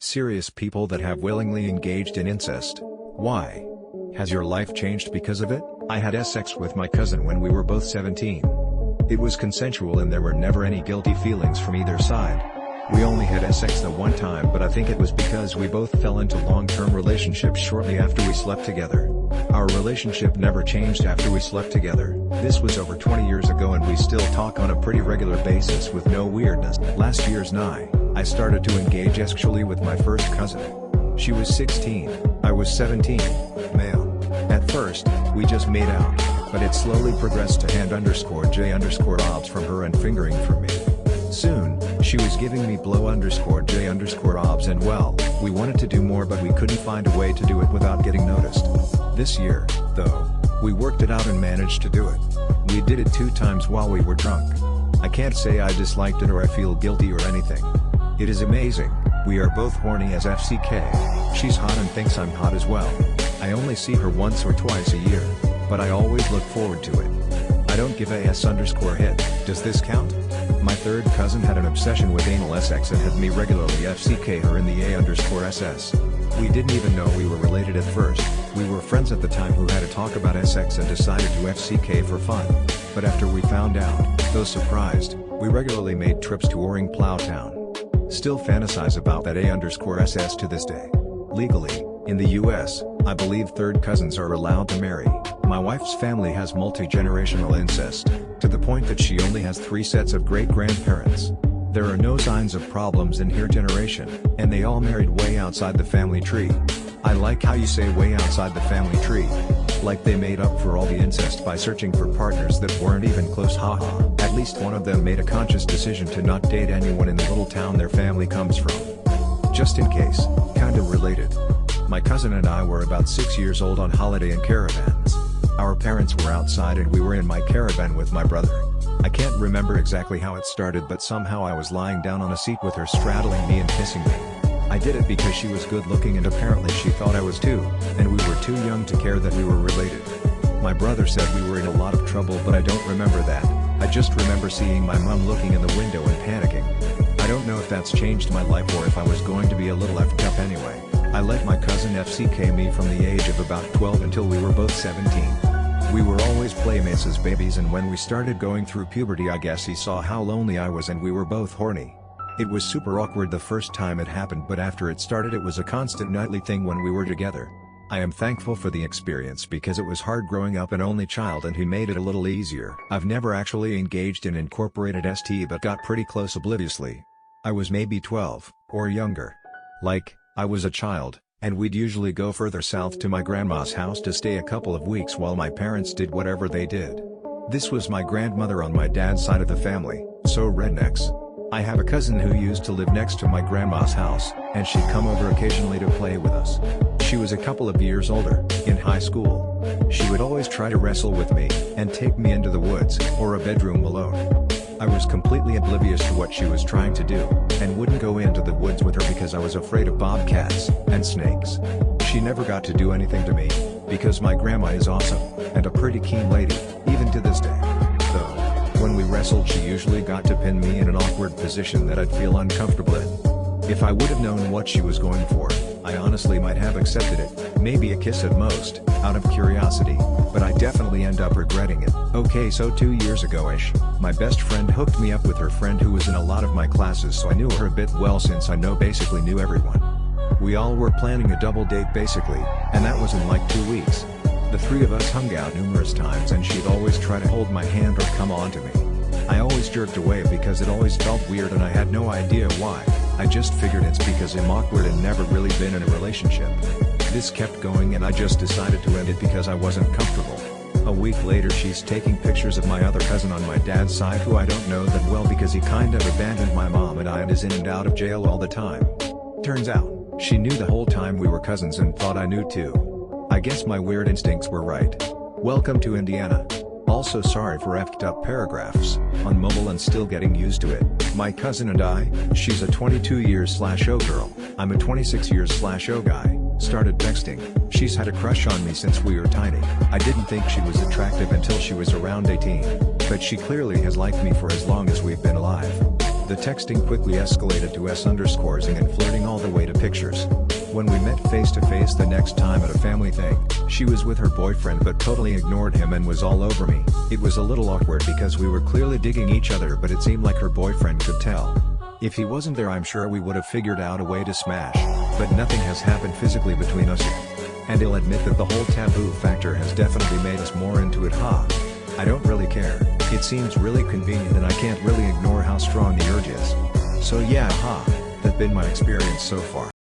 Serious people that have willingly engaged in incest. Why? Has your life changed because of it? I had sex with my cousin when we were both 17. It was consensual and there were never any guilty feelings from either side. We only had sex the one time, but I think it was because we both fell into long-term relationships shortly after we slept together. Our relationship never changed after we slept together. This was over 20 years ago and we still talk on a pretty regular basis with no weirdness. Last year's I started to engage sexually with my first cousin. She was 16, I was 17, male. At first, we just made out, but it slowly progressed to hand_J_obs from her and fingering from me. Soon, she was giving me blow_J_obs and well, we wanted to do more but we couldn't find a way to do it without getting noticed. This year, though, we worked it out and managed to do it. We did it 2 times while we were drunk. I can't say I disliked it or I feel guilty or anything. It is amazing, we are both horny as FCK. She's hot and thinks I'm hot as well. I only see her once or twice a year, but I always look forward to it. I don't give a S_hit, does this count? My third cousin had an obsession with anal sex and had me regularly FCK her in the A_SS. We didn't even know we were related at first, we were friends at the time who had a talk about sex and decided to FCK for fun. But after we found out, though surprised, we regularly made trips to Oring Plowtown. Still fantasize about that A_SS to this day. Legally, in the US, I believe third cousins are allowed to marry. My wife's family has multi-generational incest, to the point that she only has 3 sets of great-grandparents. There are no signs of problems in her generation, and they all married way outside the family tree. I like how you say way outside the family tree. Like they made up for all the incest by searching for partners that weren't even close, haha. At least one of them made a conscious decision to not date anyone in the little town their family comes from. Just in case, kinda related. My cousin and I were about 6 years old on holiday in caravans. Our parents were outside and we were in my caravan with my brother. I can't remember exactly how it started, but somehow I was lying down on a seat with her straddling me and kissing me. I did it because she was good looking and apparently she thought I was too, and we were too young to care that we were related. My brother said we were in a lot of trouble, but I don't remember that. I just remember seeing my mom looking in the window and panicking. I don't know if that's changed my life or if I was going to be a little effed up anyway. I let my cousin FCK me from the age of about 12 until we were both 17. We were always playmates as babies, and when we started going through puberty I guess he saw how lonely I was and we were both horny. It was super awkward the first time it happened, but after it started it was a constant nightly thing when we were together. I am thankful for the experience because it was hard growing up an only child and he made it a little easier. I've never actually engaged in incorporated ST but got pretty close obliviously. I was maybe 12, or younger. Like, I was a child, and we'd usually go further south to my grandma's house to stay a couple of weeks while my parents did whatever they did. This was my grandmother on my dad's side of the family, so rednecks. I have a cousin who used to live next to my grandma's house, and she'd come over occasionally to play with us. She was a couple of years older, in high school. She would always try to wrestle with me, and take me into the woods, or a bedroom alone. I was completely oblivious to what she was trying to do, and wouldn't go into the woods with her because I was afraid of bobcats, and snakes. She never got to do anything to me, because my grandma is awesome, and a pretty keen lady, even to this day. Though, when we wrestled she usually got to pin me in an awkward position that I'd feel uncomfortable in. If I would have known what she was going for, I honestly might have accepted it, maybe a kiss at most, out of curiosity, but I definitely end up regretting it. Okay, so 2 years ago-ish, my best friend hooked me up with her friend who was in a lot of my classes, so I knew her a bit well since I basically knew everyone. We all were planning a double date basically, and that was in like 2 weeks. The 3 of us hung out numerous times and she'd always try to hold my hand or come on to me. I always jerked away because it always felt weird and I had no idea why. I just figured it's because I'm awkward and never really been in a relationship. This kept going and I just decided to end it because I wasn't comfortable. A week later she's taking pictures of my other cousin on my dad's side who I don't know that well because he kind of abandoned my mom and I and is in and out of jail all the time. Turns out, she knew the whole time we were cousins and thought I knew too. I guess my weird instincts were right. Welcome to Indiana. Also sorry for effed up paragraphs on mobile and still getting used to it. My cousin and I, she's a 22 years/O girl, I'm a 26 years/O guy, started texting. She's had a crush on me since we were tiny. I didn't think she was attractive until she was around 18, but she clearly has liked me for as long as we've been alive. The texting quickly escalated to s_ing and flirting all the way to pictures. When we met face to face the next time at a family thing, she was with her boyfriend but totally ignored him and was all over me. It was a little awkward because we were clearly digging each other, but it seemed like her boyfriend could tell. If he wasn't there, I'm sure we would have figured out a way to smash, but nothing has happened physically between us yet. And I'll admit that the whole taboo factor has definitely made us more into it, I don't really care, it seems really convenient and I can't really ignore how strong the urge is. So yeah, that's been my experience so far.